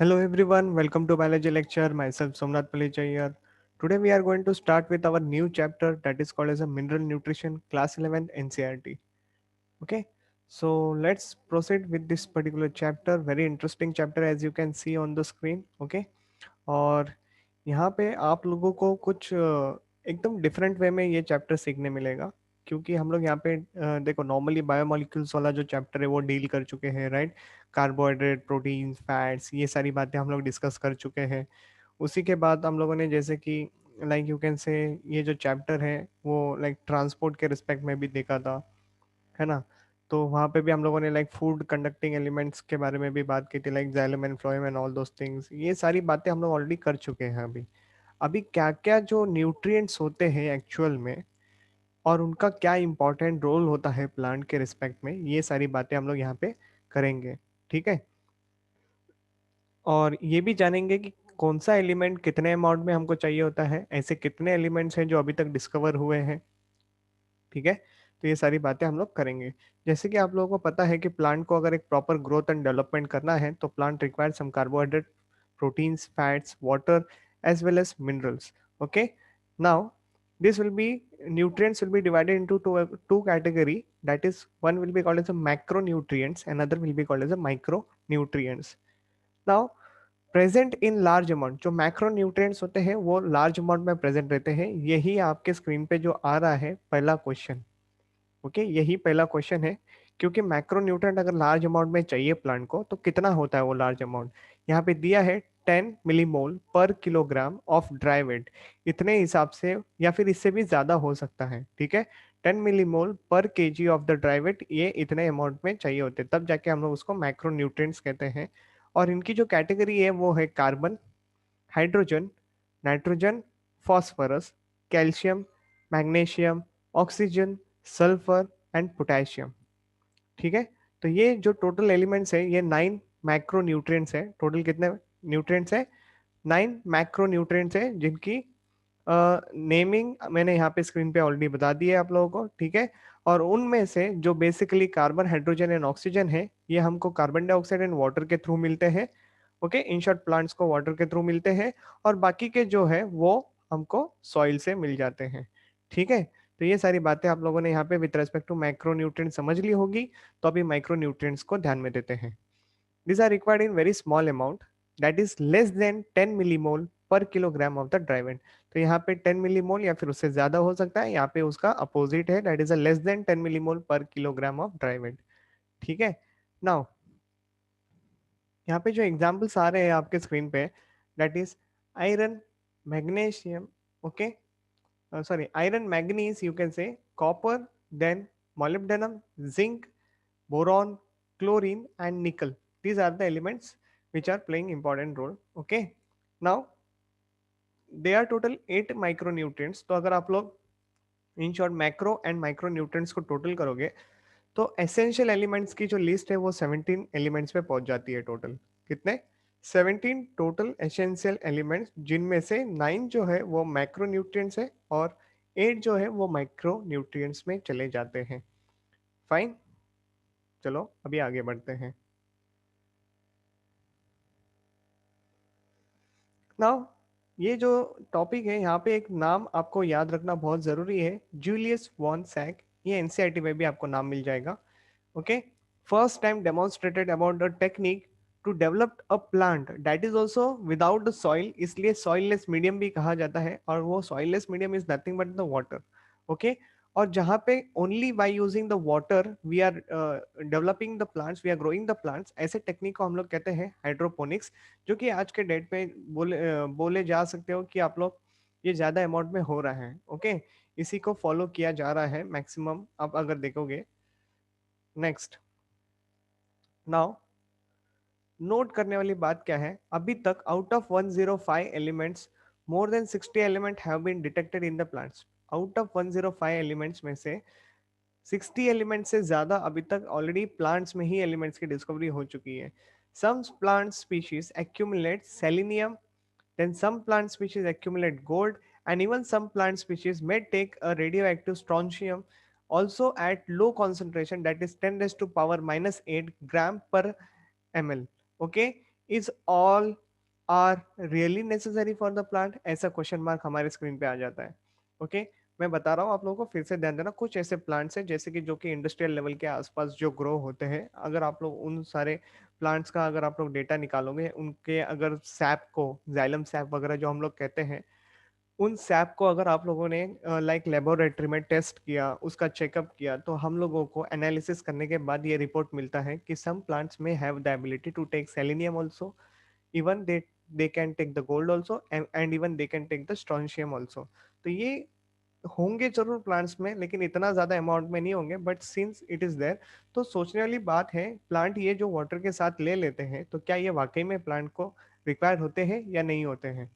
Hello everyone, welcome to biology lecture. Myself Somnath Palicha here. Today we are going to start with our new chapter that is called as a mineral nutrition class 11 NCERT. Okay, so let's proceed with this particular chapter. Very interesting chapter as you can see on the screen. Okay, और यहाँ पे आप लोगों को कुछ एकदम different way में ये चैप्टर सीखने मिलेगा क्योंकि हम लोग यहाँ पे देखो नॉर्मली बायोमोलिक्यूल्स वाला जो चैप्टर है वो डील कर चुके हैं, राइट। कार्बोहाइड्रेट, प्रोटीन, फैट्स, ये सारी बातें हम लोग डिस्कस कर चुके हैं। उसी के बाद हम लोगों ने जैसे कि लाइक यू कैन से ये जो चैप्टर है वो लाइक ट्रांसपोर्ट के रिस्पेक्ट में भी देखा था, है ना। तो वहाँ पे भी हम लोगों ने लाइक फूड कंडक्टिंग एलिमेंट्स के बारे में भी बात की थी, like xylem and phloem and all those things. ये सारी बातें हम लोग ऑलरेडी कर चुके हैं। अभी अभी क्या क्या जो न्यूट्रिएंट्स होते हैं एक्चुअल में और उनका क्या इंपॉर्टेंट रोल होता है प्लांट के रिस्पेक्ट में, ये सारी बातें हम लोग यहाँ पे करेंगे। ठीक है, और ये भी जानेंगे कि कौन सा एलिमेंट कितने अमाउंट में हमको चाहिए होता है, ऐसे कितने एलिमेंट्स हैं जो अभी तक डिस्कवर हुए हैं। ठीक है, तो ये सारी बातें हम लोग करेंगे। जैसे कि आप लोगों को पता है कि प्लांट को अगर एक प्रॉपर ग्रोथ एंड डेवलपमेंट करना है तो plant require some carbohydrate, proteins, fats, water as well as minerals. Okay, now this will be nutrients will be divided into two category, that is one will be called as a macronutrients, another will be called as a micronutrients. Now present in large amount, जो macro nutrients होते हैं वो large amount में present रहते हैं। यही आपके screen पे जो आ रहा है पहला क्वेश्चन। ओके, यही पहला क्वेश्चन है, क्योंकि मैक्रो न्यूट्रिएंट अगर लार्ज अमाउंट में चाहिए प्लांट को तो कितना होता है वो लार्ज अमाउंट। यहाँ पे दिया है 10 मिलीमोल पर किलोग्राम ऑफ ड्राई वेट, इतने हिसाब से या फिर इससे भी ज्यादा हो सकता है। ठीक है, 10 मिलीमोल पर KG of the dry weight, ये इतने अमाउंट में चाहिए होते हैं, तब जाके हम लोग उसको मैक्रो न्यूट्रिएंट्स कहते हैं। और इनकी जो कैटेगरी है वो है carbon, hydrogen, nitrogen, phosphorus, calcium, magnesium, oxygen, sulphur and potassium. ठीक है, तो ये जो टोटल एलिमेंट्स है ये 9 मैक्रो न्यूट्रिएंट्स है। टोटल कितने न्यूट्रिएंट्स है? 9 मैक्रो न्यूट्रिएंट्स है, जिनकी नेमिंग मैंने यहाँ पे स्क्रीन पे ऑलरेडी बता दी है आप लोगों को। ठीक है, और उनमें से जो basically carbon, hydrogen and oxygen है ये हमको कार्बन डाइऑक्साइड एंड वाटर के थ्रू मिलते हैं। ओके, इन शॉर्ट प्लांट्स को वाटर के थ्रू मिलते हैं, और बाकी के जो है वो हमको सॉइल से मिल जाते हैं। ठीक है, तो ये सारी बातें आप लोगों ने यहाँ पे with respect to micro nutrient समझ ली होगी। तो अभी माइक्रो न्यूट्रिएंट्स को ध्यान में देते हैं। These are required in very small amount, that is less than 10 millimole per kilogram of the dry weight. तो यहाँ पे 10 मिलीमोल या फिर उससे ज्यादा हो सकता है, यहाँ पे उसका अपोजिट है, that is a less than 10 millimole पर किलोग्राम ऑफ ड्राई वेट। ठीक है, नाउ यहाँ पे जो एग्जांपल्स आ रहे हैं आपके स्क्रीन पे, that is iron, magnesium, okay, sorry, iron, manganese, you can say copper, then molybdenum, zinc, boron, chlorine and nickel. These are the elements which are playing important role. Okay, now they are total 8 micronutrients. तो अगर आप लोग in short macro and micro nutrients को total करोगे तो essential elements की जो list है वो 17 एलिमेंट्स पे पहुंच जाती है टोटल। कितने? 17 टोटल एसेंशियल एलिमेंट्स, जिनमें से 9 जो है वो मैक्रो न्यूट्रिएंट्स है और 8 जो है वो माइक्रो न्यूट्रिएंट्स में चले जाते हैं। फाइन, चलो अभी आगे बढ़ते हैं। नाउ ये जो टॉपिक है यहाँ पे एक नाम आपको याद रखना बहुत जरूरी है, जूलियस वॉन सैक। ये एनसीईआरटी में भी आपको नाम मिल जाएगा। Okay, first time demonstrated about the technique to develop a plant that is also without the soil, इसलिए सॉइललेस मीडियम भी कहा जाता है, और वो soilless medium is nothing but the water. Okay, और जहाँ पे only by using the water we are developing the plants, we are growing the plants, ऐसे टेक्निक को हम लोग कहते हैं हाइड्रोपोनिक्स, जो कि आज के डेट पे बोले जा सकते हो कि आप लोग ये ज्यादा अमाउंट में हो रहा है। ओके, इसी को फॉलो किया जा रहा है मैक्सिमम, आप अगर देखोगे। नेक्स्ट, नाउ नोट करने वाली बात क्या है, अभी तक out of 105 elements more than 60 element have been detected in the plants. Out of 105 elements में से 60 एलिमेंट से ज्यादा अभी तक ऑलरेडी प्लांट्स में ही एलिमेंट्स की डिस्कवरी हो चुकी है। Some plant species accumulate selenium, then some plant species accumulate gold, and even some plant species may take a radioactive strontium also at low concentration, that is 10 raised to power minus 8 gram per ml. Okay, is all are really necessary for the plant, ऐसा question mark हमारे screen पे आ जाता है। Okay मैं बता रहा हूँ आप लोगों को, फिर से ध्यान देना, कुछ ऐसे प्लांट्स हैं जैसे कि जो कि इंडस्ट्रियल लेवल के आसपास जो ग्रो होते हैं, अगर आप लोग उन सारे प्लांट्स का अगर आप लोग डेटा निकालोगे, उनके अगर सैप को, जाइलम सैप वगैरह जो हम लोग कहते हैं, उन सैप को अगर आप लोगों ने लाइक लेबोरेटरी में टेस्ट किया, उसका चेकअप किया, तो हम लोगों को एनालिसिस करने के बाद ये रिपोर्ट मिलता है कि सम प्लांट्स में have the ability to take selenium also, even they can take the gold also, and even they can take the strontium also. तो ये होंगे जरूर प्लांट्स में, लेकिन इतना ज्यादा अमाउंट में नहीं होंगे, but since it is there, तो सोचने वाली बात है, प्लांट ये जो वाटर के साथ ले लेते हैं, तो क्या ये वाकई में प्लांट को रिक्वायर होते हैं या नहीं होते हैं।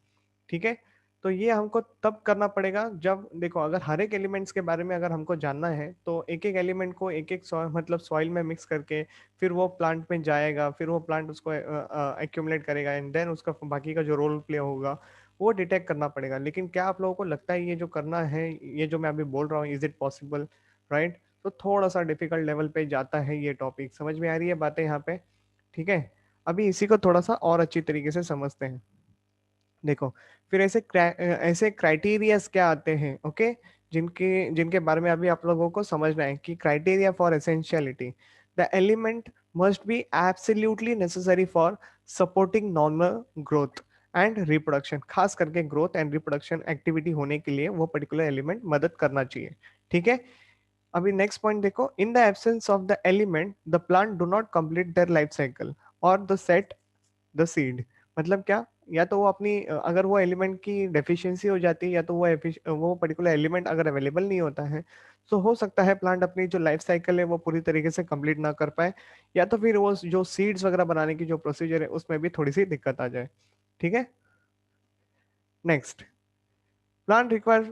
ठीक है, तो ये हमको तब करना पड़ेगा जब देखो, अगर हर एक एलिमेंट्स के बारे में अगर हमको जानना है, तो एक एक एलिमेंट को एक एक सॉइल, मतलब सॉइल में मिक्स करके फिर वो प्लांट में जाएगा, फिर वो प्लांट उसको एक्यूमुलेट करेगा, एंड देन उसका बाकी का जो रोल प्ले होगा वो डिटेक्ट करना पड़ेगा। लेकिन क्या आप लोगों को लगता है ये जो करना है, ये जो मैं अभी बोल रहा हूँ, इज इट पॉसिबल, राइट? तो थोड़ा सा डिफिकल्ट लेवल पे जाता है ये टॉपिक, समझ में आ रही है बातें यहाँ पे? ठीक है, अभी इसी को थोड़ा सा और अच्छी तरीके से समझते हैं। देखो, फिर ऐसे क्राइटेरियाज क्या आते हैं, ओके, जिनके जिनके बारे में अभी आप लोगों को समझना है कि criteria for essentiality, the element must be absolutely necessary for supporting normal growth and reproduction, खास करके ग्रोथ एंड रिप्रोडक्शन एक्टिविटी होने के लिए वो पर्टिकुलर एलिमेंट मदद करना चाहिए। ठीक है, अभी नेक्स्ट पॉइंट देखो, in the absence of the element the plant do not complete their life cycle और द सेट द सीड। मतलब क्या, या तो वो अपनी अगर वो एलिमेंट की डेफिशिएंसी हो जाती है, या तो वो पर्टिकुलर एलिमेंट अगर अवेलेबल नहीं होता है, तो हो सकता है प्लांट अपनी जो लाइफ साइकिल है वो पूरी तरीके से कंप्लीट ना कर पाए, या तो फिर वो जो सीड्स वगैरह बनाने की जो प्रोसीजर है उसमें भी थोड़ी सी दिक्कत आ जाए। ठीक है, next, plant require,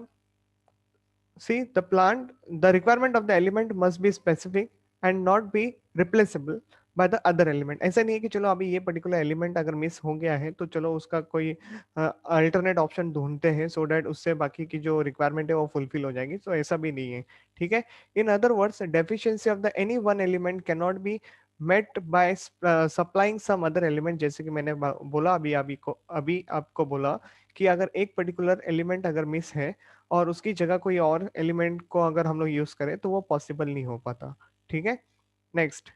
see the requirement of the element must be specific and not be replaceable by the other element। ऐसा नहीं है कि चलो अभी ये पर्टिकुलर एलिमेंट अगर मिस हो गया है तो चलो उसका कोई अल्टरनेट ऑप्शन ढूंढते हैं सो डैट उससे बाकी की जो रिक्वायरमेंट है वो फुलफिल हो जाएगी, तो ऐसा भी नहीं है। ठीक है, in other words, deficiency of the any one element can not be met by supplying some other element, जैसे कि मैंने बोला अभी आपको बोला कि अगर एक पर्टिकुलर एलिमेंट अगर मिस है और उसकी जगह कोई और एलिमेंट को अगर हम लोग यूज करें तो वो पॉसिबल नहीं हो पाता। ठीक है, next,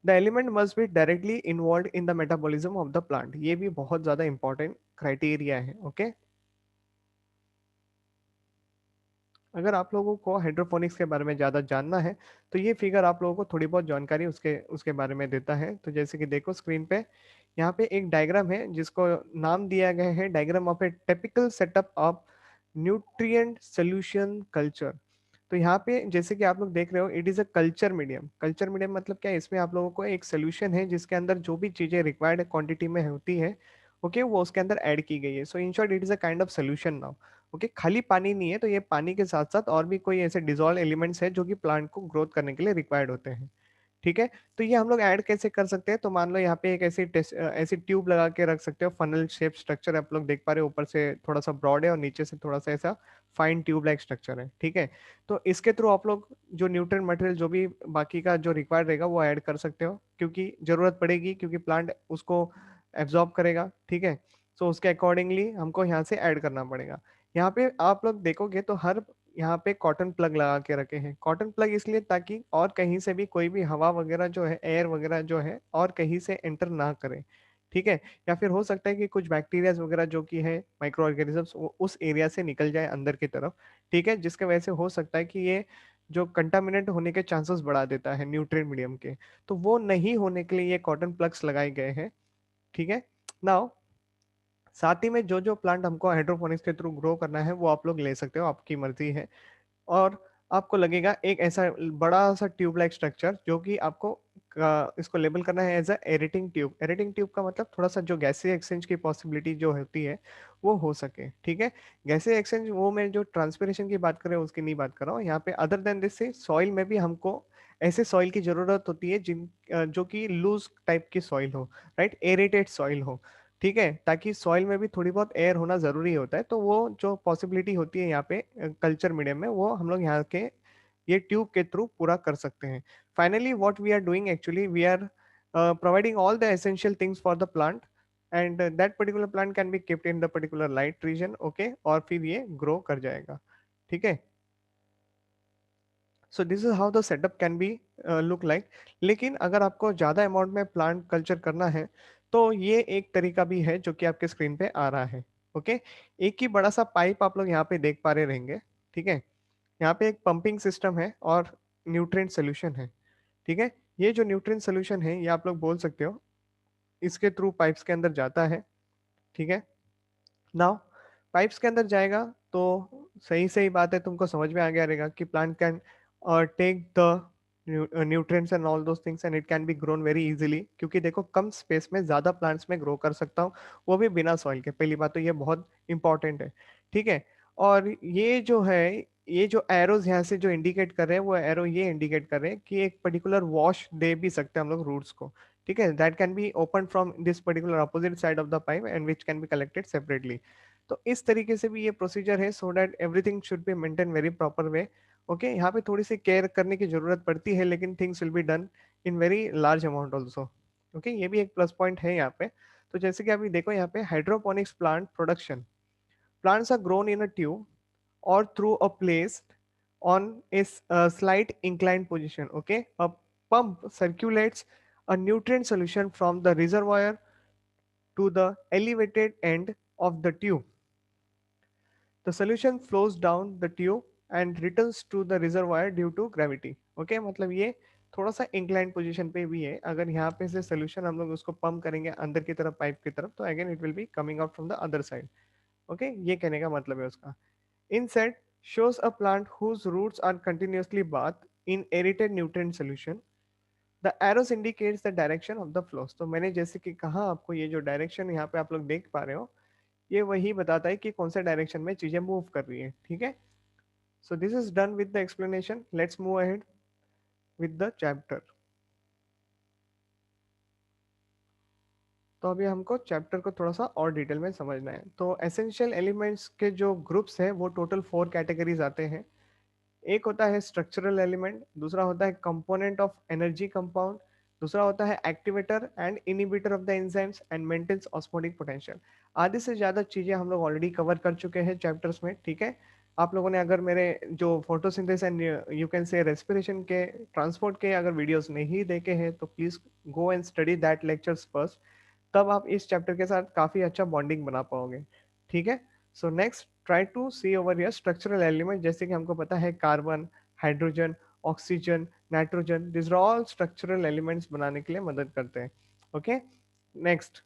the element must be directly involve in the metabolism of the plant, ये भी बहुत ज्यादा इंपॉर्टेंट क्राइटेरिया है। ओके, अगर आप लोगों को हाइड्रोपोनिक्स के बारे में ज़्यादा जानना है, तो ये फिगर आप लोगों को थोड़ी बहुत जानकारी उसके उसके बारे में देता है। तो जैसे कि देखो स्क्रीन पे, यहाँ पे एक डायग्राम है जिसको नाम दिया गया है diagram of A typical setup of nutrient solution culture. तो यहाँ पे जैसे कि आप लोग देख रहे हो, it is a culture medium. Culture medium मतलब क्या है, इसमें आप लोगों को एक सोल्यूशन है जिसके अंदर जो भी चीजें रिक्वायर्ड क्वांटिटी में होती है, ओके, वो उसके अंदर ऐड की गई है। So in short it is a kind of solution now. Okay, खाली पानी नहीं है, तो ये पानी के साथ साथ और भी कोई ऐसे डिजोल्व एलिमेंट्स है जो कि प्लांट को ग्रोथ करने के लिए रिक्वायर्ड होते हैं। ठीक है, तो ये हम लोग ऐड कैसे कर सकते हैं, तो मान लो यहाँ पे एक ऐसी ट्यूब लगा के रख सकते हो, फनल शेप स्ट्रक्चर आप लोग देख पा रहे हो, ऊपर से थोड़ा सा ब्रॉड है और नीचे से थोड़ा सा ऐसा फाइन ट्यूब लाइक स्ट्रक्चर है। ठीक है, तो इसके थ्रू आप लोग जो न्यूट्रिएंट मटेरियल जो भी बाकी का जो रिक्वायर्ड रहेगा वो ऐड कर सकते हो, क्योंकि जरूरत पड़ेगी, क्योंकि प्लांट उसको एब्जॉर्ब करेगा। ठीक है, सो उसके अकॉर्डिंगली हमको यहाँ से ऐड करना पड़ेगा। यहाँ पे आप लोग देखोगे तो हर यहाँ पे कॉटन प्लग लगा के रखे हैं। कॉटन प्लग इसलिए ताकि और कहीं से भी कोई भी हवा वगैरह जो है, एयर वगैरह जो है, और कहीं से एंटर ना करे। ठीक है, या फिर हो सकता है कि कुछ बैक्टीरियाज वगैरह जो कि है, माइक्रो ऑर्गेनिजम्स, उस एरिया से निकल जाए अंदर की तरफ। ठीक है, जिसके वजह से हो सकता है कि ये जो कंटामिनेट होने के चांसेस बढ़ा देता है न्यूट्रिएंट मीडियम के, तो वो नहीं होने के लिए ये कॉटन प्लग्स लगाए गए हैं। ठीक है, नाउ साथ ही में जो जो प्लांट हमको हाइड्रोपोनिक्स के थ्रू ग्रो करना है वो आप लोग ले सकते हो, आपकी मर्जी है। और आपको लगेगा एक ऐसा बड़ा सा ट्यूब लाइक स्ट्रक्चर जो कि आपको इसको लेबल करना है एज अ एरेटिंग ट्यूब। एरेटिंग ट्यूब का मतलब थोड़ा सा जो गैसीय एक्सचेंज की पॉसिबिलिटी जो होती है वो हो सके। ठीक है, गैसीय एक्सचेंज वो मैं जो ट्रांसपिरेशन की बात कर रहा हूँ उसकी नहीं बात कर रहा हूँ यहाँ पे। अदर देन दिस से सॉइल में भी हमको ऐसे सॉइल की जरूरत होती है जो कि लूज टाइप की सॉइल हो, राइट, एरेटेड सॉइल हो। ठीक है, ताकि सॉइल में भी थोड़ी बहुत एयर होना जरूरी होता है, तो वो जो पॉसिबिलिटी होती है यहाँ पे कल्चर मीडियम में, वो हम लोग यहाँ के ये ट्यूब के थ्रू पूरा कर सकते हैं। Finally what we are doing, actually we are providing all the essential things for the plant, and that particular plant can be kept in the particular light region, okay, और फिर ये grow कर जाएगा, ठीक है। So this is how the setup can be look like. लेकिन अगर आपको ज़्यादा अमाउंट में प्लांट कल्चर करना है तो ये एक तरीका भी है जो कि आपके स्क्रीन पे आ रहा है, ओके। एक ही बड़ा सा पाइप आप लोग यहाँ पे देख पा रहे रहेंगे, ठीक है। यहाँ पे एक पंपिंग सिस्टम है और न्यूट्रिएंट सोल्यूशन है, ठीक है। ये जो न्यूट्रिएंट सोल्यूशन है ये आप लोग बोल सकते हो इसके थ्रू पाइप्स के अंदर जाता है, ठीक है। नाउ पाइप्स के अंदर जाएगा तो सही सही बात है, तुमको समझ में आ गया रहेगा कि plant can take the nutrients and all those things and it can be grown very easily, क्योंकि देखो कम स्पेस में ज्यादा प्लांट्स में ग्रो कर सकता हूँ, वो भी बिना सॉइल के। पहली बात तो ये बहुत इंपॉर्टेंट है, ठीक है। और ये जो है, ये जो एरोज यहाँ से जो इंडिकेट कर रहे हैं वो एरो ये इंडिकेट कर रहे हैं कि एक पर्टिकुलर वॉश दे भी सकते हैं हम लोग रूट्स को, ठीक है। That can be open from this particular opposite side of the pipe and which can be collected separately. तो इस तरीके से भी ये प्रोसीजर है so that everything should be maintain very proper way, okay. यहाँ पे थोड़ी सी केयर करने की जरूरत पड़ती है लेकिन things will be done in very large amount also, okay. ये भी एक प्लस पॉइंट है यहाँ पे। तो जैसे कि अभी देखो यहाँ पे hydroponics plant production, plants are grown in a tube or through a placed on a slight inclined position, okay। A pump circulates a nutrient solution from the reservoir to the elevated end of the tube. The solution flows down the tube and returns to the reservoir due to gravity, okay। मतलब ये थोड़ा सा inclined position पे भी है। अगर यहाँ पे से सोल्यूशन हम लोग उसको पंप करेंगे अंदर की तरफ पाइप की तरफ तो again it will be coming out from the other side, okay. ये कहने का मतलब है उसका। Inset shows a plant whose roots are continuously bathed in aerated nutrient solution. The arrows indicates the direction of the flows। तो मैंने जैसे कि कहा आपको ये जो डायरेक्शन यहाँ पे आप लोग देख पा रहे हो ये वही बताता है कि कौन सा डायरेक्शन में चीजें मूव कर रही है, ठीक है। So this is done with the explanation, let's move ahead with the chapter. तो अभी हमको चैप्टर को थोड़ा सा और डिटेल में समझना है। तो एसेंशियल एलिमेंट्स के जो ग्रुप्स हैं वो टोटल 4 कैटेगरीज आते हैं। एक होता है स्ट्रक्चरल एलिमेंट, दूसरा होता है कंपोनेंट ऑफ एनर्जी कंपाउंड, दूसरा होता है activator and inhibitor of the enzymes and maintains osmotic potential. आधे से ज्यादा चीजें हम लोग ऑलरेडी कवर कर चुके हैं चैप्टर्स में, ठीक है। आप लोगों ने अगर मेरे जो फोटोसिंथेसिस एंड यू कैन से रेस्पिरेशन के ट्रांसपोर्ट के अगर वीडियोस नहीं देखे हैं तो please go and study that lectures first, तब आप इस चैप्टर के साथ काफी अच्छा बॉन्डिंग बना पाओगे, ठीक है। So next try to see over your structural element. जैसे कि हमको पता है carbon, hydrogen, oxygen, nitrogen, this are all structural elements बनाने के लिए मदद करते हैं, okay. Next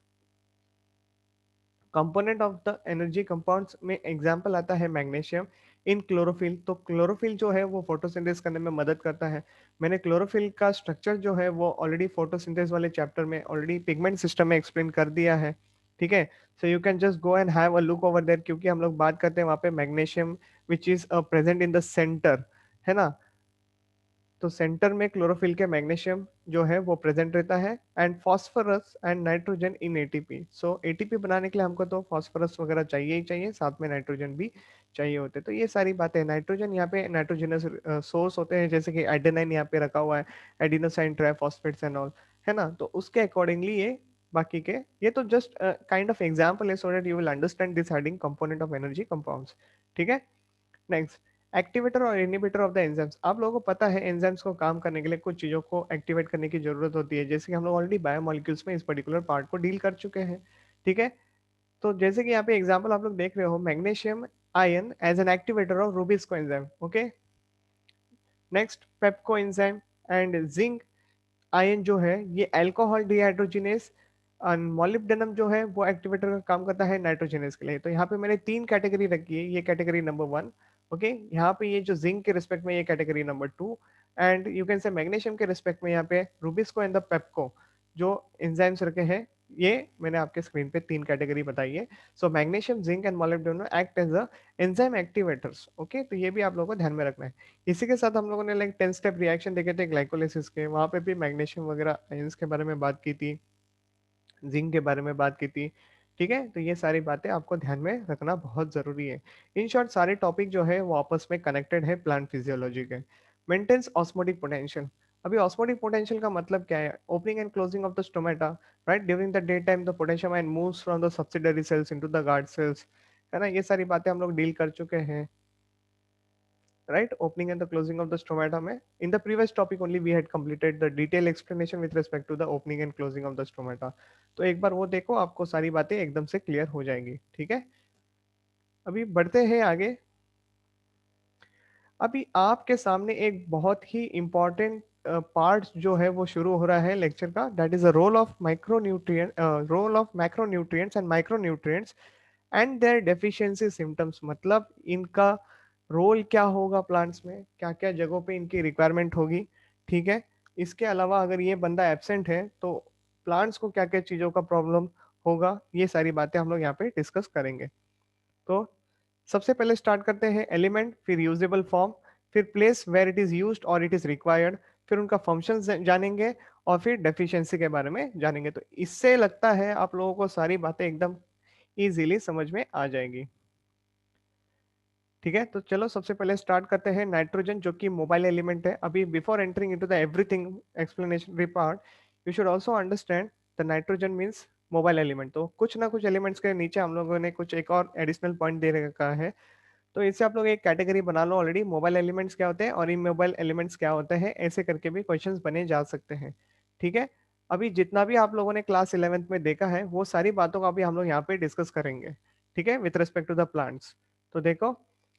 component of the energy compounds में एग्जांपल आता है मैग्नीशियम इन क्लोरोफिल। तो क्लोरोफिल जो है वो फोटोसिंथेसिस करने में मदद करता है। मैंने क्लोरोफिल का स्ट्रक्चर जो है वो ऑलरेडी फोटोसिंथेसिस वाले चैप्टर में ऑलरेडी पिगमेंट सिस्टम में एक्सप्लेन कर दिया है, ठीक है। So you can just go and have a look over there, क्योंकि हम लोग बात करते हैं वहाँ पे magnesium which is present in the centre, है ना। तो सेंटर में क्लोरोफिल के मैग्नीशियम जो है वो प्रेजेंट रहता है and phosphorus and nitrogen in ATP. So ATP बनाने के लिए हमको तो फास्फोरस वगैरह चाहिए ही चाहिए, साथ में नाइट्रोजन भी चाहिए होते हैं। तो ये सारी बातें, नाइट्रोजन यहाँ पे नाइट्रोजनस सोर्स होते हैं, जैसे कि एडेनाइन यहाँ पे रखा हुआ है, एडिनोसाइन ट्राइफॉस्फेट्स एंड ऑल, है ना। तो उसके अकॉर्डिंगली ये बाकी के, ये तो जस्ट काइंड ऑफ एग्जाम्पल है so that you will understand this heading component of energy compounds, ठीक है। नेक्स्ट एक्टिवेटर और इनहिबिटर ऑफ द एंजाइम्स। आप लोगों को पता है एंजाइम्स को काम करने के लिए कुछ चीजों को एक्टिवेट करने की जरूरत होती है, जैसे कि हम लोग ऑलरेडी बायोमोलिक्यूल्स में इस पर्टिकुलर पार्ट को डील कर चुके हैं, ठीक है। तो जैसे कि यहाँ पे एग्जांपल आप लोग देख रहे हो, magnesium ion as an activator of rubisco enzyme, okay. Next PEPCO enzyme and zinc ion जो है ये अल्कोहल डिहाइड्रोजिनेस मॉलिब्डेनम जो है वो एक्टिवेटर का काम करता है नाइट्रोजनेस के लिए। तो यहाँ पे मैंने 3 कैटेगरी रखी है, ये कैटेगरी नंबर 1, ओके। यहाँ पे ये जो जिंक के रिस्पेक्ट में ये category number 2 and you can से मैग्नीशियम के रिस्पेक्ट में यहाँ पे रूबिस्को एंड द पेप्को जो एंजाइम्स रखे हैं, ये मैंने आपके स्क्रीन पे 3 कैटेगरी बताई है। So magnesium, zinc and molybdenum act as a enzyme activators, okay. तो ये भी आप लोगों को ध्यान में रखना है। इसी के साथ हम लोगों ने लाइक 10 स्टेप रिएक्शन देखे थे ग्लाइकोलिसिस के, वहां पे भी मैग्नीशियम वगैरह आयंस के बारे में बात की थी, जिंक के बारे में बात की थी, ठीक है। तो ये सारी बातें आपको ध्यान में रखना बहुत जरूरी है। इन शॉर्ट सारे टॉपिक जो है वो आपस में कनेक्टेड है प्लांट फिजियोलॉजी के। मेंटेन्स ऑस्मोटिक पोटेंशियल, अभी ऑस्मोटिक पोटेंशियल का मतलब क्या है? Opening and closing of the stomata, right? During the day time the potassium ion moves from the subsidiary cells into the guard cells, है ना? ये सारी बातें हम लोग डील कर चुके हैं, right? Opening and the closing of the stomata में in the previous topic only we had completed the detailed explanation with respect to the opening and closing of the stomata. तो एक बार वो देखो, आपको सारी बातें एकदम से क्लियर हो जाएंगी, ठीक है? अभी बढ़ते हैं आगे। अभी आपके सामने एक बहुत ही इंपॉर्टेंट पार्ट जो है वो शुरू हो रहा है लेक्चर का, that is a role of micronutrient, role of macronutrients and micronutrients and their deficiency symptoms. मतलब इनका रोल क्या होगा प्लांट्स में, क्या क्या जगहों पे इनकी रिक्वायरमेंट होगी, ठीक है? इसके अलावा अगर ये बंदा एब्सेंट है तो प्लांट्स को क्या क्या चीज़ों का प्रॉब्लम होगा, ये सारी बातें हम लोग यहाँ पे डिस्कस करेंगे। तो सबसे पहले स्टार्ट करते हैं एलिमेंट, फिर यूजेबल फॉर्म, फिर place where it is used और इट इज रिक्वायर्ड, फिर उनका फंक्शन जानेंगे और फिर डेफिशिएंसी के बारे में जानेंगे। तो इससे लगता है आप लोगों को सारी बातें एकदम इजीली समझ में आ जाएगी, ठीक है? तो चलो सबसे पहले स्टार्ट करते हैं नाइट्रोजन, जो कि मोबाइल एलिमेंट है। अभी before entering into the everything explanation part, you should also understand the nitrogen means mobile element. तो कुछ ना कुछ एलिमेंट्स के नीचे हम लोगों ने कुछ एक और एडिशनल पॉइंट दे रखा है, तो इससे आप लोग एक कैटेगरी बना लो ऑलरेडी, मोबाइल एलिमेंट्स क्या होते हैं और इमोबाइल एलिमेंट्स क्या होते हैं, ऐसे करके भी क्वेश्चंस बने जा सकते हैं, ठीक है? अभी जितना भी आप लोगों ने क्लास 11th में देखा है वो सारी बातों का अभी हम लोग यहाँ पे डिस्कस करेंगे, ठीक है, with respect to the plants. तो देखो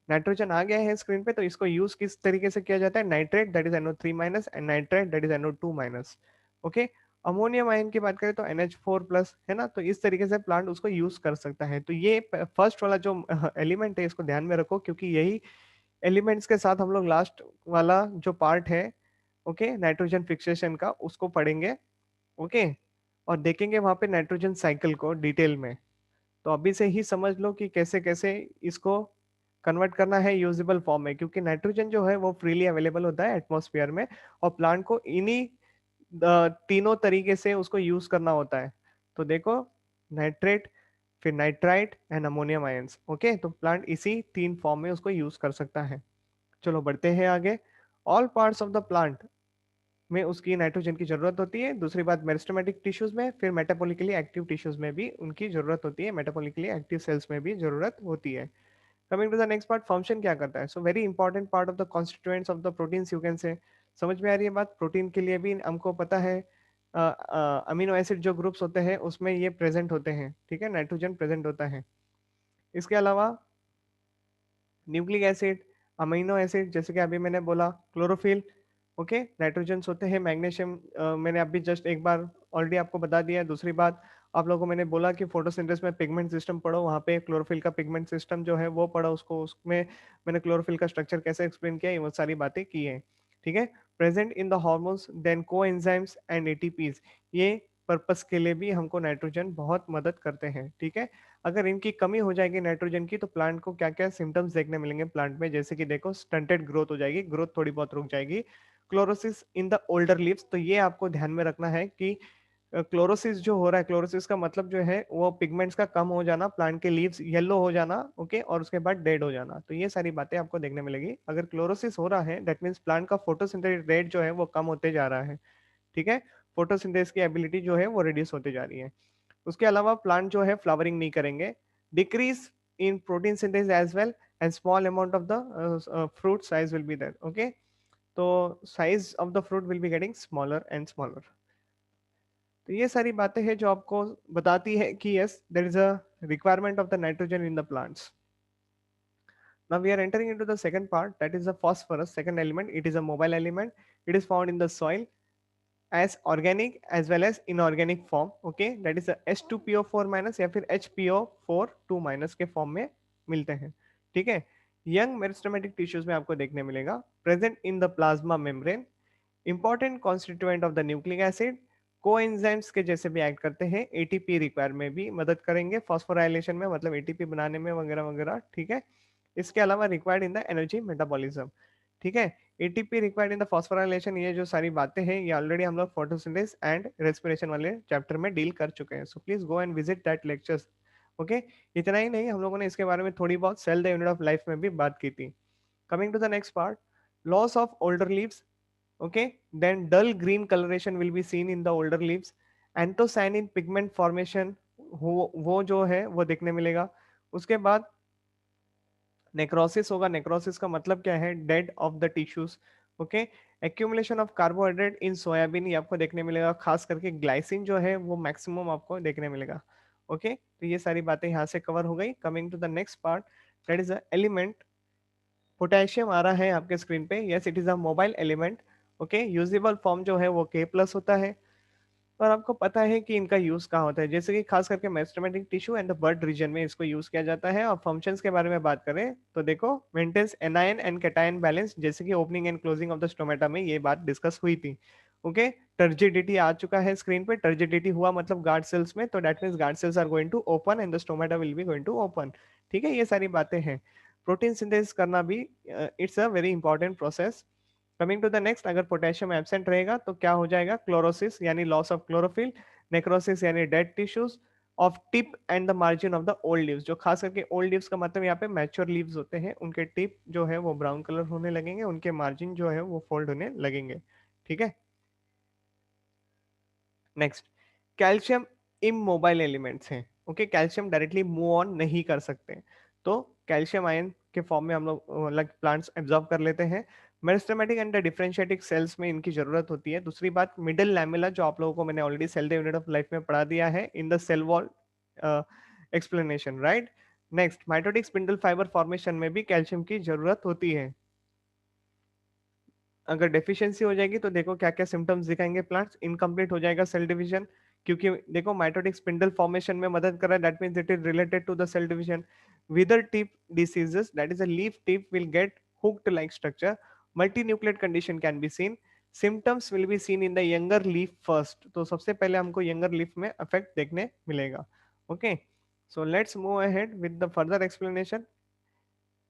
नाइट्रोजन आ गया है स्क्रीन पे, तो इसको यूज किस तरीके से किया जाता है? Nitrate that is NO3 minus and nitrate that is NO2 minus, okay? Ammonium ion की बात करें तो NH4 प्लस, है ना? तो इस तरीके से प्लांट उसको यूज कर सकता है। तो ये फर्स्ट वाला जो एलिमेंट है इसको ध्यान में रखो, क्योंकि यही एलिमेंट्स के साथ हम लोग लास्ट वाला जो पार्ट है, ओके, नाइट्रोजन फिक्सेशन का, उसको पढ़ेंगे, ओके? और देखेंगे वहां पे नाइट्रोजन साइकिल को डिटेल में। तो अभी से ही समझ लो कि कैसे कैसे इसको कन्वर्ट करना है यूजेबल फॉर्म में, क्योंकि नाइट्रोजन जो है वो फ्रीली अवेलेबल होता है एटमॉस्फेयर में और प्लांट को इन्हीं तीनों तरीके से उसको यूज करना होता है। तो देखो नाइट्रेट, फिर nitrite and ammonium ions, okay? तो प्लांट इसी तीन फॉर्म में उसको यूज कर सकता है। चलो बढ़ते हैं आगे। All parts of the plant में उसकी नाइट्रोजन की जरूरत होती है। दूसरी बात मेरिस्टेमेटिक टिश्यूज में, फिर मेटाबॉलिकली एक्टिव टिश्यूज में भी उनकी जरूरत होती है, मेटाबॉलिकली एक्टिव सेल्स में भी जरूरत होती है। Coming to the next part, function क्या करता है? So very important part of the constituents of the proteins, you can say. समझ में आ रही है बात? प्रोटीन के लिए भी हमको पता है अमीनो एसिड जो ग्रुप्स होते हैं उसमें ये प्रेजेंट होते हैं, ठीक है? नाइट्रोजन प्रेजेंट होता है। इसके अलावा न्यूक्लिक एसिड, अमीनो एसिड, जैसे कि अभी मैंने बोला क्लोरोफिल, ओके, नाइट्रोजन होते हैं, मैग्नीशियम मैंने अभी जस्ट एक बार ऑलरेडी आपको बता दिया है। दूसरी बात, आप लोगों को मैंने बोला कि फोटोसिंथेसिस में पिगमेंट सिस्टम पढ़ो, वहाँ पे क्लोरोफिल का पिगमेंट सिस्टम जो है वो पढ़ो, उसको उसमें मैंने क्लोरोफिल का स्ट्रक्चर कैसे एक्सप्लेन किया है, वो सारी बातें की है, ठीक है? Present in the hormones, then coenzymes and ATPs, ये पर्पस के लिए भी हमको नाइट्रोजन बहुत मदद करते हैं, ठीक है? अगर इनकी कमी हो जाएगी नाइट्रोजन की, तो प्लांट को क्या क्या सिम्टम्स देखने मिलेंगे प्लांट में? जैसे कि देखो स्टंटेड ग्रोथ हो जाएगी, ग्रोथ थोड़ी बहुत रुक जाएगी, chlorosis in the older leaves. तो ये आपको ध्यान में रखना है कि क्लोरोसिस जो हो रहा है, क्लोरोसिस का मतलब जो है वो पिगमेंट्स का कम हो जाना, प्लांट के लीव्स येलो हो जाना, ओके, और उसके बाद डेड हो जाना। तो ये सारी बातें आपको देखने मिलेगी। अगर क्लोरोसिस हो रहा है दैट मीन्स प्लांट का फोटोसिंथेटिक रेट जो है वो कम होते जा रहा है, ठीक है? फोटोसिंथेसिस की एबिलिटी जो है वो रिड्यूस होते जा रही है। उसके अलावा प्लांट जो है फ्लावरिंग नहीं करेंगे, decrease in protein synthesis as well, and small amount of the fruit size will be there, okay? तो size of the fruit will be getting smaller and smaller. तो ये सारी बातें हैं जो आपको बताती है कि yes there is a requirement of the nitrogen in the plants. Now we are entering into the second part, that is the phosphorus, second element. It is a mobile element. It is found in the soil as organic as well as inorganic form, okay? That is a H2PO4 minus या फिर HPO4 2 minus के form में मिलते हैं, ठीक है? Young meristematic tissues में आपको देखने मिलेगा, present in the plasma membrane, important constituent of the nucleic acid, coenzymes के जैसे भी एक्ट करते हैं, एटीपी रिक्वायर में भी मदद करेंगे, फॉस्फोराइलेशन में मतलब एटीपी बनाने में वगैरह वगैरह, ठीक है? इसके अलावा required in the energy metabolism, ठीक है? ATP required in the phosphorylation, ये जो सारी बातें हैं ये ऑलरेडी हम लोग फोटोसिंथेसिस एंड रेस्पिरेशन वाले चैप्टर में डील कर चुके हैं। So please go and visit that lectures, okay? इतना ही नहीं, हम लोगों ने इसके बारे में थोड़ी बहुत cell the unit of life में भी बात की थी। Coming to the next part, loss of older leaves, okay, then dull green colouration will be seen in the older leaves, anthocyanin pigment formation वो जो है वो देखने मिलेगा। उसके बाद नेक्रोसिस होगा। नेक्रोसिस का मतलब क्या है? Dead of the tissues. Okay, accumulation of carbohydrate in soybean, ये आपको देखने मिलेगा। खास करके ग्लाइसिन जो है वो मैक्सिमम आपको देखने मिलेगा। ओके, तो ये सारी बातें यहाँ से कवर हो गई। Coming to the next part, that is a element. Potassium आ रहा है आपके स्क्रीन पे। Yes, it is a mobile element. Okay, usable form जो है वो K प्लस होता है। और आपको पता है कि इनका यूज कहाँ होता है, जैसे कि खास करके meristematic tissue and the bud region में इसको यूज किया जाता है। और फंक्शंस के बारे में बात करें तो देखो, maintains anion and cation balance, जैसे कि opening and closing of the stomata में ये बात डिस्कस हुई थी। ओके, टर्जिडिटी आ चुका है स्क्रीन पे। टर्जिडिटी हुआ मतलब गार्ड सेल्स में, तो that means guard cells are going to open and the stomata will be going to open. ठीक है, ये सारी बातें हैं। प्रोटीन सिंथेसिस करना भी it's a very important process. Coming to the next, अगर पोटेशियम एब्सेंट रहेगा तो क्या हो जाएगा? क्लोरोसिस यानी लॉस ऑफ क्लोरोफिल, नेक्रोसिस यानी dead tissues of tip and the margin of the old leaves. जो खास करके ओल्ड लीव्स का मतलब यहाँ पे मैच्योर लीव्स होते हैं, उनके टिप जो है वो ब्राउन कलर होने लगेंगे, उनके मार्जिन जो है वो फोल्ड होने लगेंगे। ठीक है, नेक्स्ट, कैल्शियम इमोबाइल एलिमेंट्स हैं। Okay, calcium directly move on नहीं कर सकते, तो कैल्शियम आयन के फॉर्म में हम लोग लाइक प्लांट्स एब्जॉर्ब कर लेते हैं। मेरिस्टेमेटिक एंड डिफरेंशिएटिक सेल्स में इनकी जरूरत होती है। दूसरी बात, मिडिल लैमेला, जो आप लोगों को मैंने already cell the unit of life में पढ़ा दिया है in the cell wall explanation, right. Next, mitotic spindle fibre formation में भी कैल्शियम की जरूरत होती है। अगर डेफिशिएंसी हो जाएगी तो देखो क्या क्या सिम्टम्स दिखाएंगे प्लांट्स। इनकम्प्लीट हो जाएगा सेल डिवीजन, क्योंकि देखो माइटोटिक स्पिंडल फॉर्मेशन में मदद कर रहा है, that means it is related to the cell division. Wither tip diseases, that is a leaf tip will get hooked like structure, multinucleate condition can be seen, symptoms will be seen in the younger leaf first। तो सबसे पहले हमको younger leaf में effect देखने मिलेगा। Okay, so let's move ahead with the further explanation.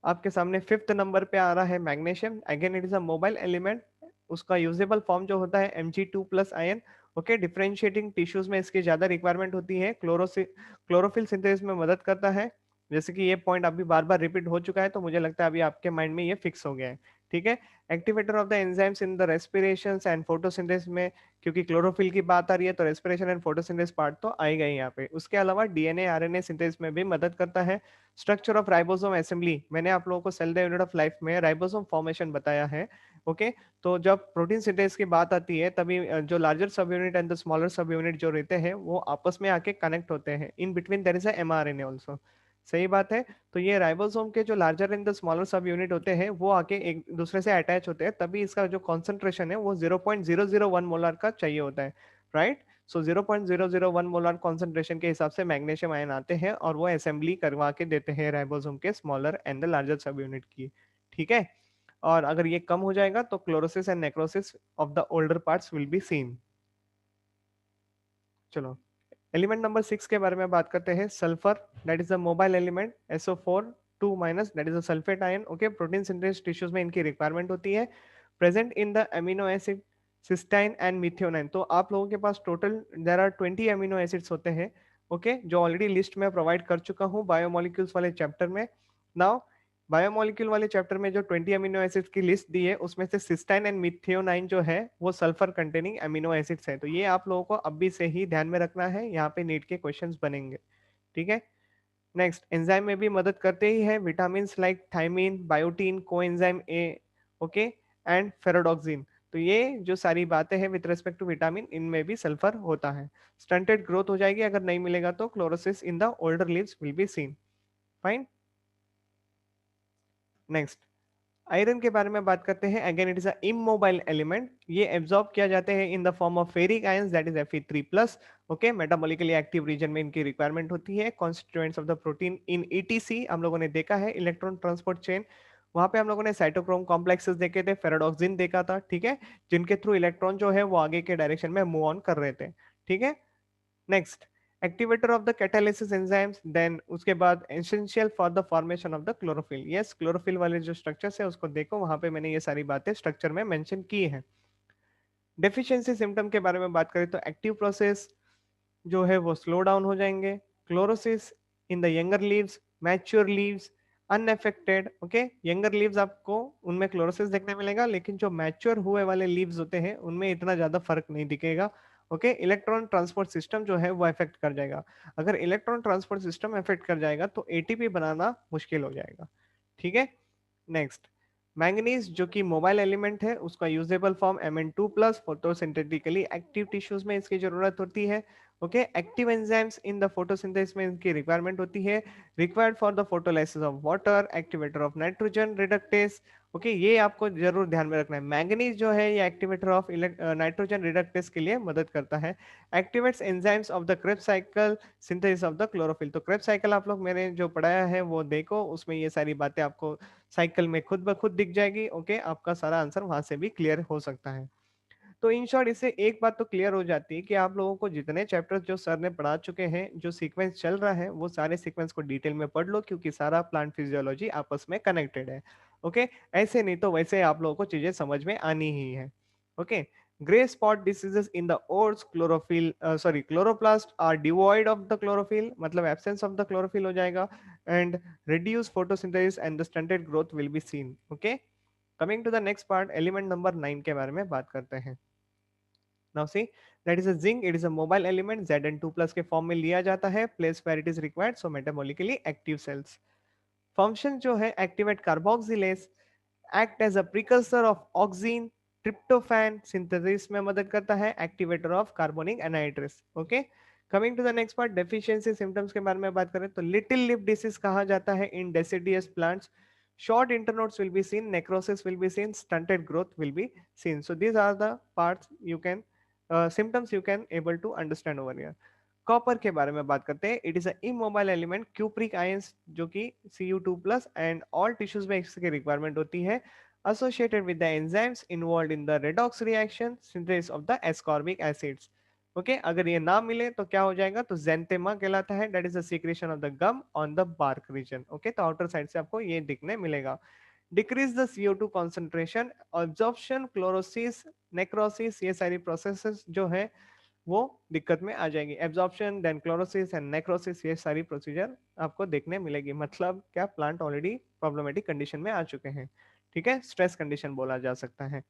आपके सामने fifth number पे आ रहा है magnesium. Again it is a mobile element. उसका यूजेबल फॉर्म जो होता है Mg2+ ion. Okay, differentiating tissues में इसकी ज्यादा रिक्वायरमेंट होती है। क्लोरोफिल सिंथेसिस में मदद करता है। जैसे कि ये पॉइंट अभी बार बार रिपीट हो चुका है, तो मुझे लगता है अभी आपके माइंड में ये फिक्स हो गया है। ठीक है, activator of the enzymes in the respiration and photosynthesis में, क्योंकि क्लोरोफिल की बात आ रही है तो रेस्पिरेशन एंड फोटोसिंथेसिस पार्ट तो आएगा ही यहाँ पे। उसके अलावा डीएनए आरएनए सिंथेसिस में भी मदद करता है। स्ट्रक्चर ऑफ राइबोसोम असेंबली, मैंने आप लोगों को cell the unit of life में राइबोसोम फॉर्मेशन बताया है। ओके, तो जब प्रोटीन सिंथेसिस की बात आती है तभी जो लार्जर सब यूनिट एंड द स्मॉलर सब यूनिट जो रहते हैं वो आपस में आके कनेक्ट होते हैं। In between their is a mRNA also. सही बात है। तो ये राइबोसोम के जो लार्जर एंड द स्मॉलर सब यूनिट होते हैं वो आके एक दूसरे से अटैच होते हैं, तभी इसका जो कॉन्सेंट्रेशन है वो 0.001 मोलर का चाहिए होता है, राइट। सो 0.001 मोलर कॉन्सेंट्रेशन के हिसाब से मैग्नीशियम आयन आते हैं और वो असेंबली करवा के देते हैं राइबोसोम के स्मॉलर एंड द लार्जर सब यूनिट की। ठीक है, और अगर ये कम हो जाएगा तो chlorosis and necrosis of the older parts will be seen. चलो, एलिमेंट नंबर 6 के बारे में बात करते हैं। Sulphur, that is a mobile element. SO4 2- दैट इज अ sulphate ion. Okay, protein synthesis tissues में इनकी रिक्वायरमेंट होती है। Present in the amino acid cysteine and methionine. तो आप लोगों के पास total there are 20 amino acids होते हैं। ओके, जो ऑलरेडी लिस्ट में प्रोवाइड कर चुका हूँ बायोमोलिक्यूल्स वाले चैप्टर में। नाउ, बायोमोलिक्यूल वाले चैप्टर में जो 20 अमीनो एसिड्स की लिस्ट दी है उसमें से सिस्टाइन एंड मिथियोनाइन जो है वो सल्फर कंटेनिंग अमीनो एसिड्स है। तो ये आप लोगों को अभी से ही ध्यान में रखना है, यहाँ पे नीट के क्वेश्चंस बनेंगे। ठीक है, नेक्स्ट, एंजाइम में भी मदद करते ही है vitamin like thiamine, biotin, coenzyme A. Okay, and ferredoxin. तो ये जो सारी बातें हैं विद रिस्पेक्ट टू विटामिन, इनमें भी सल्फर होता है। स्टंटेड ग्रोथ हो जाएगी अगर नहीं मिलेगा तो chlorosis in the older leaves will be scene. Fine, next, iron के बारे में बात करते हैं। Again it is a immobile element. ये एब्जॉर्ब किया जाते हैं in the form of ferric ions, that is Fe3+। Okay, metabolically active region में इनकी रिक्वायरमेंट होती है। Constituents of the protein in ETC हम लोगों ने देखा है, इलेक्ट्रॉन ट्रांसपोर्ट चेन। वहां पे हम लोगों ने साइटोक्रोम कॉम्प्लेक्सेस देखे थे, फेराडॉक्सिन देखा था। ठीक है, जिनके थ्रू इलेक्ट्रॉन जो है वो आगे के डायरेक्शन में मूव ऑन कर रहे थे। ठीक है, next, activator of the catalysis enzymes. Then उसके बाद essential for the formation of the chlorophyll. Yes, chlorophyll वाले जो स्ट्रक्चर्स है उसको देखो, वहां पे मैंने ये सारी बातें स्ट्रक्चर में मेंशन की है। डेफिशिएंसी सिम्टम के बारे में बात करें तो एक्टिव प्रोसेस जो है वो स्लो डाउन हो जाएंगे। Chlorosis in the younger leaves, mature leaves, unaffected, okay. Younger leaves आपको उनमें क्लोरोसिस देखने मिलेगा, लेकिन जो मैच्योर हुए वाले लीव्स होते हैं उनमें इतना ज्यादा फर्क नहीं दिखेगा, ओके। इलेक्ट्रॉन ट्रांसपोर्ट सिस्टम जो है वो इफेक्ट कर जाएगा। अगर इलेक्ट्रॉन ट्रांसपोर्ट सिस्टम इफेक्ट कर जाएगा तो एटीपी बनाना मुश्किल हो जाएगा, ठीक है। नेक्स्ट, मैंगनीज जो कि मोबाइल एलिमेंट है, उसका usable form Mn2+, photosynthetically active tissues में इसकी जरूरत होती है, okay. Active enzymes in the photosynthesis में इनकी रिक्वायरमेंट होती है, required for the photolysis of water, activator of nitrogen reductase, okay. ये आपको जरूर ध्यान में रखना है। मैंगनीज जो है ये एक्टिवेटर ऑफ नाइट्रोजन रिडक्टेस के लिए मदद करता है, activates enzymes of the Krebs cycle synthesis of the chlorophyll. तो क्रेब्स साइकिल आप लोग मैंने जो पढ़ाया है वो देखो, उसमें ये सारी बातें आपको साइकिल में खुद ब खुद दिख जाएगी, ओके। आपका सारा आंसर वहां से भी क्लियर हो सकता है। तो इन शॉर्ट इससे एक बात तो क्लियर हो जाती है कि आप लोगों को जितने चैप्टर्स जो सर ने पढ़ा चुके हैं, जो सीक्वेंस चल रहा है, वो सारे सीक्वेंस को डिटेल में पढ़ लो, क्योंकि सारा प्लांट फिजियोलॉजी आपस में कनेक्टेड है, ओके। ऐसे नहीं तो वैसे आप लोगों को चीजें समझ में आनी ही है, okay. Grey spot diseases in the oats chlorophyll sorry chloroplast are devoid of the chlorophyll, मतलब एब्सेंस ऑफ द क्लोरोफिल हो जाएगा, and reduce photosynthesis and the stunted growth will be seen, okay। coming to the next part, element number 9 के बारे में बात करते हैं। now see, that is a zinc, it is a mobile element, Zn2+ के form में लिया जाता है, place where it is required, so metabolically active cells। Function जो है, activate carboxylase, act as a precursor of auxin, tryptophan synthesis में मदद करता है, activator of carbonic anhydrase, okay. Coming to the next part, deficiency symptoms के बारे में बात करें तो लिटिल लिप डिसीज कहा जाता है in deciduous plants, short internodes will be seen, necrosis will be seen, stunted growth will be seen, so these are the parts you can symptoms you can able to understand over here। Copper के बारे में बात करते हैं, it is a immobile element, cupric ions जो कि Cu2+ and all tissues में इसकी रिक्वायरमेंट होती है, associated with the enzymes involved in the redox reaction synthesis of the ascorbic acids, okay. अगर ये ना मिले तो क्या हो जाएगा, तो जेंथेमा कहलाता है, that is the secretion of the gum on the bark region, okay. तो आउटर साइड से आपको ये दिखने मिलेगा। Decrease the CO2 concentration, absorption, chlorosis, necrosis, ये सारी प्रोसेसेस जो है वो दिक्कत में आ जाएगी। Absorption, then chlorosis and necrosis, ये सारी प्रोसीजर आपको देखने मिलेगी, मतलब क्या प्लांट ऑलरेडी प्रॉब्लमेटिक कंडीशन में आ चुके हैं, ठीक है। स्ट्रेस कंडीशन बोला जा सकता है।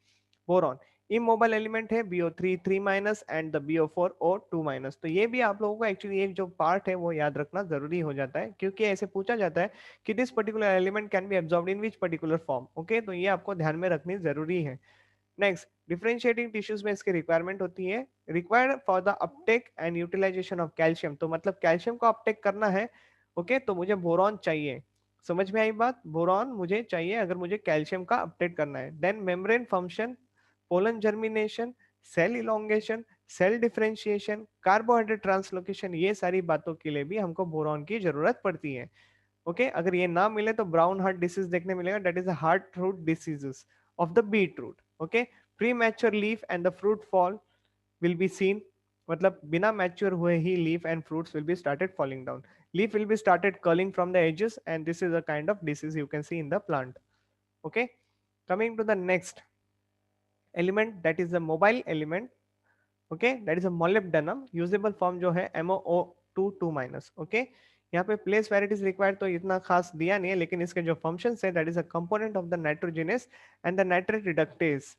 बोरॉन इमोबाइल एलिमेंट है, BO3 3- and the BO4 O2-, तो ये भी आप लोगों को एक्चुअली ये जो पार्ट है वो याद रखना जरूरी हो जाता है, क्योंकि ऐसे पूछा जाता है कि this particular element can be absorbed in which particular form, okay. तो ये आपको ध्यान में रखनी जरूरी है। नेक्स्ट, डिफरेंशिएटिंग टिश्यूज में इसकी रिक्वायरमेंट होती है, required for the uptake and utilisation of calcium, तो मतलब कैल्शियम को अपटेक करना है, ओके, तो मुझे बोरॉन चाहिए। समझ में आई बात, बोरॉन मुझे चाहिए अगर मुझे कैल्शियम का अपटेक करना है। Then membrane function, pollen germination, cell elongation, cell differentiation, carbohydrate translocation, ये सारी बातों के लिए भी हमको बोरॉन की जरूरत पड़ती है, ओके। अगर ये ना मिले तो ब्राउन हार्ट डिसीज देखने मिलेगा, that is heart root diseases of the beet root, okay. Premature leaf and the fruit fall will be seen, मतलब बिना मैच्योर हुए ही leaf and fruits will be started falling down, leaf will be started curling from the edges, and this is a kind of disease you can see in the plant, okay. Coming to the next element, that is the mobile element, okay, that is a molybdenum, usable form जो है MoO2 2-, okay. यहाँ पे place where it is required तो इतना खास दिया नहीं है, लेकिन इसके जो फंक्शन है, that is a component of the nitrogenous and the nitrate reductase.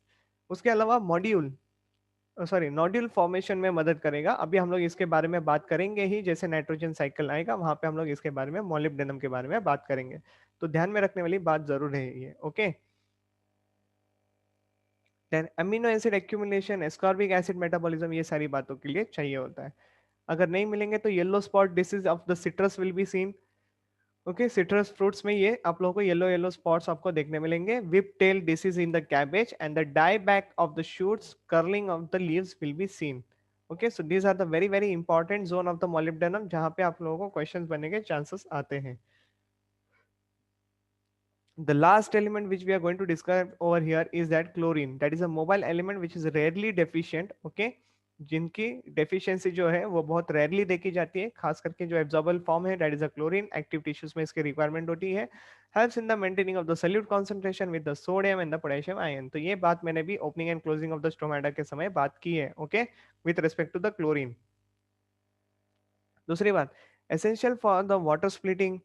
उसके अलावा मॉड्यूल सॉरी नोड्यूल फॉर्मेशन में मदद करेगा, अभी हम लोग इसके बारे में बात करेंगे ही, जैसे नाइट्रोजन साइकिल आएगा वहां पे हम लोग इसके बारे में मोलिब्डेनम के बारे में बात करेंगे, तो ध्यान में रखने वाली बात जरूर है ये, okay. Then amino acid accumulation, ascorbic acid metabolism, ये सारी बातों के लिए चाहिए होता है। अगर नहीं मिलेंगे तो yellow spot disease of the citrus will be seen, okay. Citrus fruits में ये आप लोगों को येलो येलो स्पॉट्स आपको देखने मिलेंगे। Whip tail disease in the cabbage and the die back of the shoots, curling of the leaves will be seen, okay. So these are the very very important zone of the molybdenum, जहां पे आप लोगों को question बनने के chances आते हैं। The last element which we are going to describe over here is that chlorine, that is a mobile element which is rarely deficient, okay। जिनकी डेफिशिएंसी जो है वो बहुत रेयरली देखी जाती है, खास करके जो एब्जॉर्बल फॉर्म है, that is a chlorine, active tissues में इसकी रिक्वायरमेंट होती है, helps in the maintaining of the solute concentration with the sodium and the potassium ion. तो ये बात मैंने भी opening and closing of the stomata के समय बात की है, okay, with respect to the chlorine. दूसरी बात, essential for the water splitting,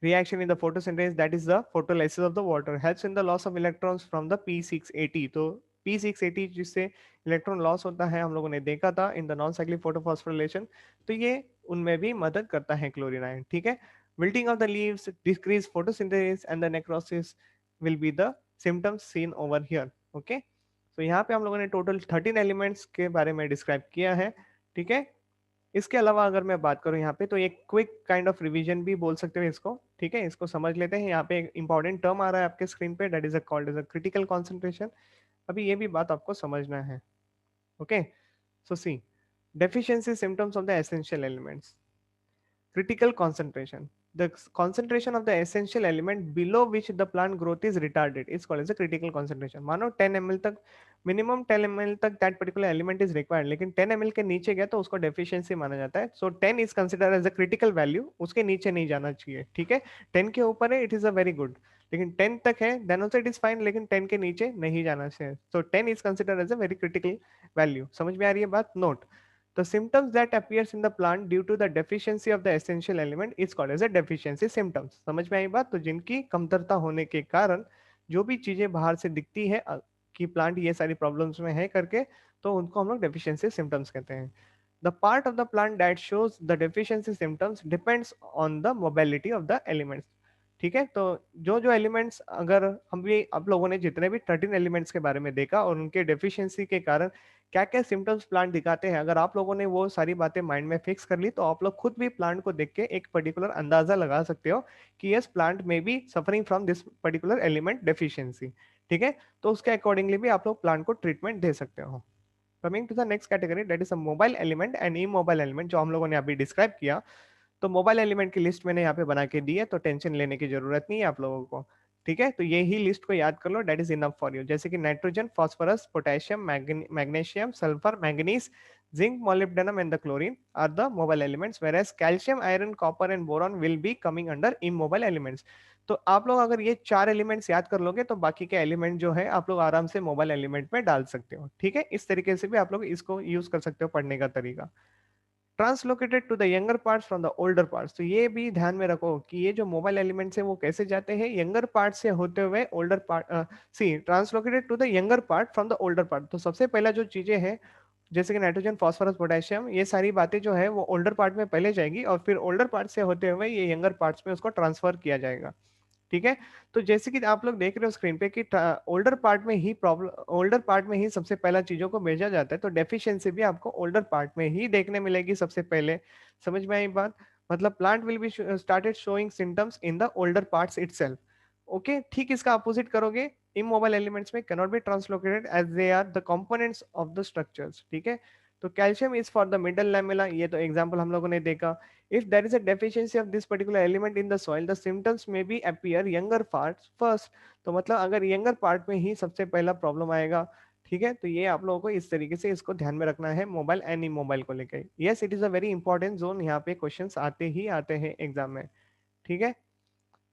reaction in the photosynthesis, that is the photolysis of the water, helps in the loss of electrons from the P680। तो P680 जिससे electron loss होता है हम लोगों ने देखा था in the non cyclic photophosphorylation, तो ये उनमें भी मदद करता है क्लोरीन आयन। ठीक है, wilting of the leaves, decrease photosynthesis and the necrosis will be the symptoms seen over here. Okay, तो यहाँ पे हम लोगों ने टोटल 13 एलिमेंट्स के बारे में डिस्क्राइब किया है। ठीक है, इसके अलावा अगर मैं बात करूं यहाँ पे, तो एक क्विक काइंड ऑफ रिवीजन भी बोल सकते हो इसको। ठीक है, इसको समझ लेते हैं। यहाँ पे एक इंपॉर्टेंट टर्म आ रहा है आपके स्क्रीन पे, that is called as a critical concentration. अभी ये भी बात आपको समझना है। Okay, so see, deficiency symptoms of the essential elements, critical concentration, the concentration of the essential element below which the plant growth is retarded is called as a critical concentration। मानो 10 ml तक, minimum 10 ml तक that particular element is required, लेकिन 10 ml के नीचे गया तो उसको deficiency माना जाता है। So 10 is consider as a critical value, उसके नीचे नहीं जाना चाहिए। ठीक है, 10 के ऊपर है it is a very good, लेकिन 10 तक है then also it is fine, लेकिन 10 के नीचे नहीं जाना चाहिए। So 10 is consider as a very critical value. समझ में आ रही है बात? Note, the symptoms that appears in the plant due to the deficiency of the essential element is called as a deficiency symptoms। समझ में आई बात? तो जिनकी कमतरता होने के कारण जो भी चीजें बाहर से दिखती है कि प्लांट ये सारी प्रॉब्लम्स में है करके, तो उनको हम लोग डेफिशिएंसी सिम्टम्स कहते हैं। The part of the plant that shows the deficiency symptoms depends on the mobility of the elements। ठीक है, तो जो जो एलिमेंट्स, अगर हम भी आप लोगों ने जितने भी 13 एलिमेंट्स के बारे में देखा और उनके डेफिशिएंसी के कारण क्या क्या सिम्टम्स प्लांट दिखाते हैं, अगर आप लोगों ने वो सारी बातें माइंड में फिक्स कर ली, तो आप लोग खुद भी प्लांट को देख के एक पर्टिकुलर अंदाजा लगा सकते हो कि यस प्लांट में be suffering from this particular element deficiency. ठीक है, तो उसके अकॉर्डिंगली भी आप लोग प्लांट को ट्रीटमेंट दे सकते हो। Coming to the next category, that is a mobile element and immobile element, जो हम लोगों ने अभी डिस्क्राइब किया। तो मोबाइल एलिमेंट की लिस्ट मैंने यहाँ पे बना के दी है, तो टेंशन लेने की जरूरत नहीं है आप लोगों को। ठीक है, तो ये ही लिस्ट को याद कर लो, that is enough for you. जैसे कि nitrogen, phosphorus, potassium, magnesium, sulphur, manganese, zinc, molybdenum and the chlorine are the mobile elements, whereas calcium, iron, copper and boron will be coming under immobile elements. तो आप लोग अगर ये 4 elements याद कर लोगे, तो बाकी के एलिमेंट जो है आप लोग आराम से मोबाइल एलिमेंट में डाल सकते हो। ठीक है, इस तरीके से भी आप लोग इसको यूज कर सकते हो पढ़ने का तरीका। Translocated to the younger parts from the older parts, तो ये भी ध्यान में रखो कि ये जो मोबाइल एलिमेंट्स है वो कैसे जाते हैं यंगर पार्ट से होते हुए older part. See, translocated to the younger part from the older part, तो सबसे पहला जो चीजें हैं जैसे कि नाइट्रोजन, फास्फोरस, पोटेशियम, ये सारी बातें जो है वो ओल्डर पार्ट में पहले जाएगी और फिर ओल्डर पार्ट से होते हुए ये यंगर पार्ट्स में उसको ट्रांसफर किया जाएगा। ठीक है, तो जैसे कि आप लोग देख रहे हो स्क्रीन पे कि ओल्डर पार्ट में ही प्रॉब्लम, ओल्डर पार्ट में ही सबसे पहला चीजों को भेजा जाता है, तो डेफिशिएंसी भी आपको ओल्डर पार्ट में ही देखने मिलेगी सबसे पहले। समझ में आई बात? मतलब plant will be started showing symptoms in the older parts itself. Okay, ठीक इसका अपोजिट करोगे, इमोबाइल एलिमेंट्स में cannot be translocated as they are the components of the structures. ठीक है, तो calcium is for the middle lamella, ये तो example हम लोगों ने देखा। If there is a deficiency of this particular element in the soil, the symptoms may be appear younger parts first। तो मतलब अगर यंगर पार्ट में ही सबसे पहला प्रॉब्लम आएगा। ठीक है, तो ये आप लोगों को इस तरीके से इसको ध्यान में रखना है मोबाइल एंड इमोबाइल को लेकर। Yes, it is a very important zone, यहाँ पे क्वेश्चंस आते ही आते हैं एग्जाम में। ठीक है,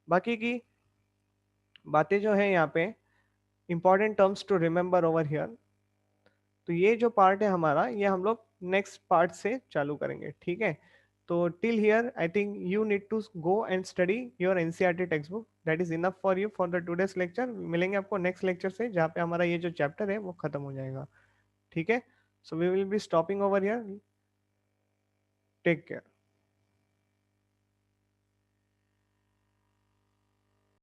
बाकी की बातें जो है यहाँ पे important terms to remember over here, तो ये जो पार्ट है हमारा ये हम लोग नेक्स्ट पार्ट से चालू करेंगे। ठीक है, तो till here I think you need to go and study your NCERT text book, that is enough for you for the today's lecture. मिलेंगे आपको नेक्स्ट लेक्चर से जहाँ पे हमारा ये जो चैप्टर है वो खत्म हो जाएगा। ठीक है, so we will be stopping over here, take care.